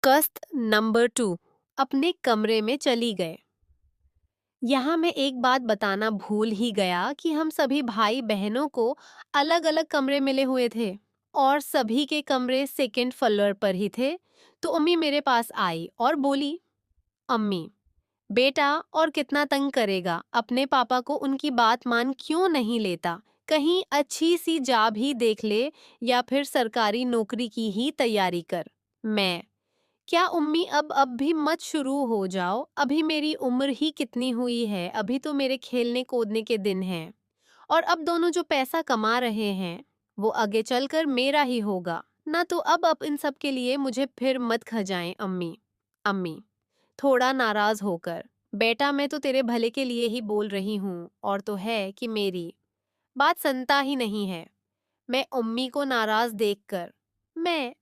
कस्त नंबर 2 अपने कमरे में चली गए। यहाँ मैं एक बात बताना भूल ही गया कि हम सभी भाई बहनों को अलग अलग कमरे मिले हुए थे और सभी के कमरे सेकंड फ्लोर पर ही थे। तो अम्मी मेरे पास आई और बोली, अम्मी बेटा और कितना तंग करेगा, अपने पापा को उनकी बात मान क्यों नहीं लेता, कहीं अच्छी सी जॉब ही देख ले या फिर सरकारी नौकरी की ही तैयारी कर। मैं, क्या उम्मी अब भी मत शुरू हो जाओ, अभी मेरी उम्र ही कितनी हुई है, अभी तो मेरे खेलने कूदने के दिन हैं। और अब दोनों जो पैसा कमा रहे हैं वो आगे चलकर मेरा ही होगा ना, तो अब इन सब के लिए मुझे फिर मत खजाएं अम्मी। अम्मी थोड़ा नाराज होकर, बेटा मैं तो तेरे भले के लिए ही बोल रही हूँ, और तो है कि मेरी बात सुनता ही नहीं है। मैं उम्मी को नाराज देखकर, मैं,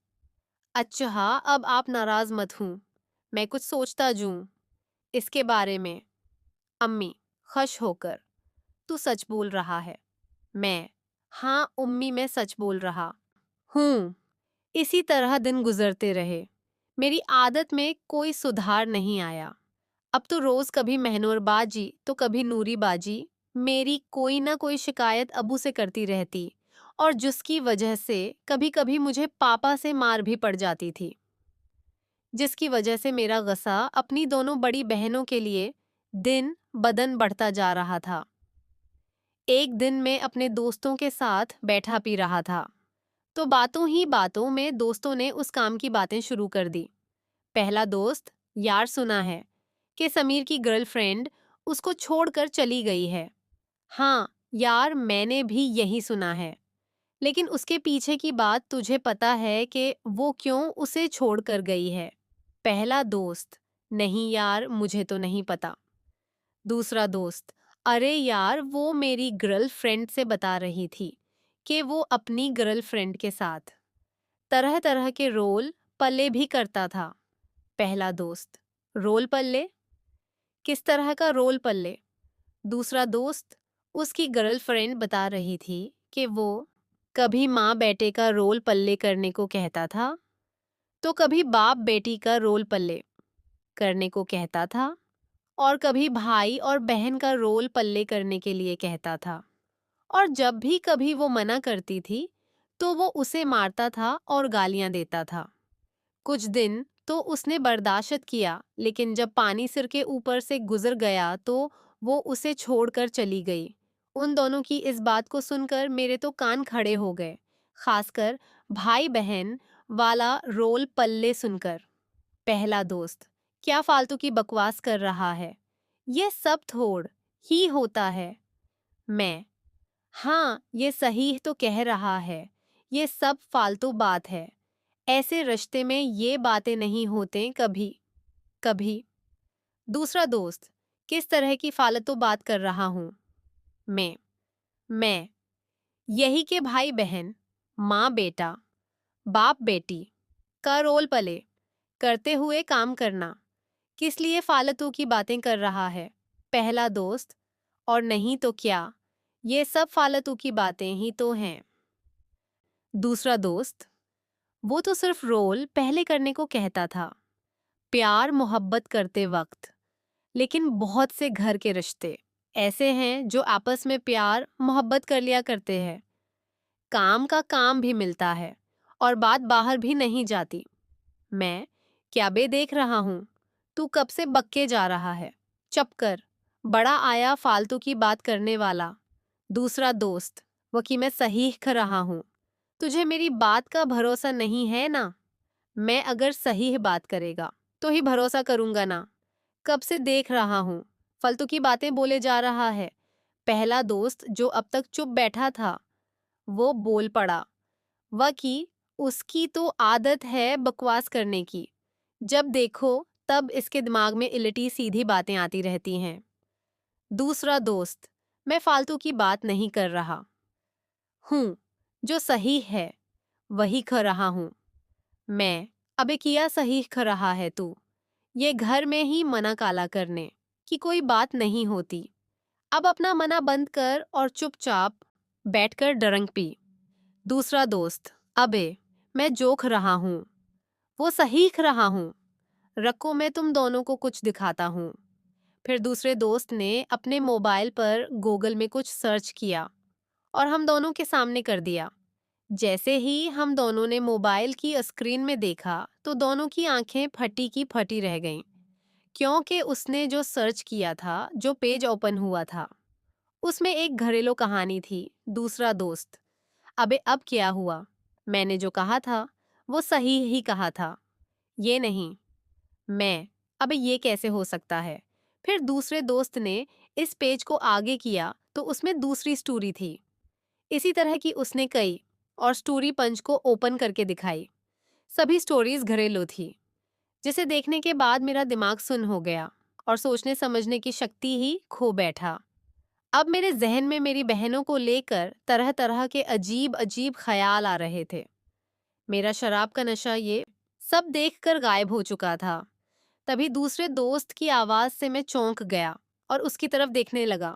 अच्छा हाँ, अब आप नाराज मत हूँ, मैं कुछ सोचता जूं इसके बारे में। अम्मी खुश होकर, तू सच बोल रहा है। मैं, हाँ उम्मी मैं सच बोल रहा हूँ। इसी तरह दिन गुजरते रहे, मेरी आदत में कोई सुधार नहीं आया। अब तो रोज कभी महनूर बाजी तो कभी नूरी बाजी मेरी कोई ना कोई शिकायत अबू से करती रहती, और जिसकी वजह से कभी कभी मुझे पापा से मार भी पड़ जाती थी, जिसकी वजह से मेरा गुस्सा अपनी दोनों बड़ी बहनों के लिए दिन बदन बढ़ता जा रहा था। एक दिन मैं अपने दोस्तों के साथ बैठा पी रहा था, तो बातों ही बातों में दोस्तों ने उस काम की बातें शुरू कर दी। पहला दोस्त, यार सुना है कि समीर की गर्लफ्रेंड उसको छोड़कर चली गई है। हाँ यार मैंने भी यही सुना है, लेकिन उसके पीछे की बात तुझे पता है कि वो क्यों उसे छोड़कर गई है? पहला दोस्त, नहीं यार मुझे तो नहीं पता। दूसरा दोस्त, अरे यार वो मेरी गर्लफ्रेंड से बता रही थी कि वो अपनी गर्लफ्रेंड के साथ तरह तरह के रोल पल्ले भी करता था। पहला दोस्त, रोल पल्ले? किस तरह का रोल पल्ले? दूसरा दोस्त, उसकी गर्लफ्रेंड बता रही थी कि वो कभी माँ बेटे का रोल पल्ले करने को कहता था, तो कभी बाप बेटी का रोल पल्ले करने को कहता था, और कभी भाई और बहन का रोल पल्ले करने के लिए कहता था। और जब भी कभी वो मना करती थी तो वो उसे मारता था और गालियां देता था। कुछ दिन तो उसने बर्दाश्त किया, लेकिन जब पानी सिर के ऊपर से गुजर गया तो वो उसे छोड़कर चली गई। उन दोनों की इस बात को सुनकर मेरे तो कान खड़े हो गए, खासकर भाई बहन वाला रोल पल्ले सुनकर। पहला दोस्त, क्या फालतू की बकवास कर रहा है, ये सब थोड़ ही होता है। मैं, हाँ ये सही तो कह रहा है, ये सब फालतू बात है, ऐसे रिश्ते में ये बातें नहीं होते कभी कभी। दूसरा दोस्त, किस तरह की फालतू बात कर रहा हूँ? मैं, यही के भाई बहन, माँ बेटा, बाप बेटी का रोल पले करते हुए काम करना, किस लिए फालतू की बातें कर रहा है? पहला दोस्त, और नहीं तो क्या, ये सब फालतू की बातें ही तो हैं। दूसरा दोस्त, वो तो सिर्फ रोल पहले करने को कहता था, प्यार मोहब्बत करते वक्त। लेकिन बहुत से घर के रिश्ते ऐसे हैं जो आपस में प्यार मोहब्बत कर लिया करते हैं, काम का काम भी मिलता है और बात बाहर भी नहीं जाती। मैं, क्या बे देख रहा हूँ, तू कब से बक्के जा रहा है, चुप कर, बड़ा आया फालतू की बात करने वाला। दूसरा दोस्त, वो कि मैं सही कह रहा हूँ, तुझे मेरी बात का भरोसा नहीं है ना? मैं अगर सही बात करेगा तो ही भरोसा करूंगा ना, कब से देख रहा हूँ फालतू की बातें बोले जा रहा है। पहला दोस्त जो अब तक चुप बैठा था वो बोल पड़ा, वह कि उसकी तो आदत है बकवास करने की, जब देखो तब इसके दिमाग में इलटी सीधी बातें आती रहती हैं। दूसरा दोस्त, मैं फालतू की बात नहीं कर रहा हूँ, जो सही है वही कर रहा हूँ। मैं, अबे किया सही कर रहा है तू, ये घर में ही मना काला करने की कोई बात नहीं होती, अब अपना मना बंद कर और चुपचाप बैठकर डरंग पी। दूसरा दोस्त, अबे मैं जोख रहा हूँ, वो सीख रहा हूँ। रखो मैं तुम दोनों को कुछ दिखाता हूँ। फिर दूसरे दोस्त ने अपने मोबाइल पर गूगल में कुछ सर्च किया और हम दोनों के सामने कर दिया। जैसे ही हम दोनों ने मोबाइल की स्क्रीन में देखा तो दोनों की आंखें फटी की फटी रह गईं, क्योंकि उसने जो सर्च किया था, जो पेज ओपन हुआ था, उसमें एक घरेलू कहानी थी। दूसरा दोस्त: अबे अब क्या हुआ? मैंने जो कहा था वो सही ही कहा था। ये नहीं। मैं: अबे ये कैसे हो सकता है? फिर दूसरे दोस्त ने इस पेज को आगे किया तो उसमें दूसरी स्टोरी थी। इसी तरह की उसने कई और स्टोरी पंच को ओपन करके दिखाई। सभी स्टोरीज घरेलू थी, जिसे देखने के बाद मेरा दिमाग सुन्न हो गया और सोचने समझने की शक्ति ही खो बैठा। अब मेरे जहन में मेरी बहनों को लेकर तरह तरह के अजीब अजीब ख्याल आ रहे थे। मेरा शराब का नशा ये सब देखकर गायब हो चुका था। तभी दूसरे दोस्त की आवाज से मैं चौंक गया और उसकी तरफ देखने लगा।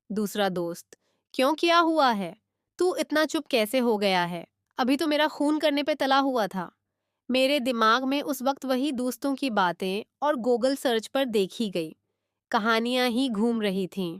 दूसरा दोस्त: क्यों, क्या हुआ है? तू इतना चुप कैसे हो गया है? अभी तो मेरा खून करने पे तला हुआ था। मेरे दिमाग में उस वक्त वही दोस्तों की बातें और गूगल सर्च पर देखी गई कहानियां ही घूम रही थीं।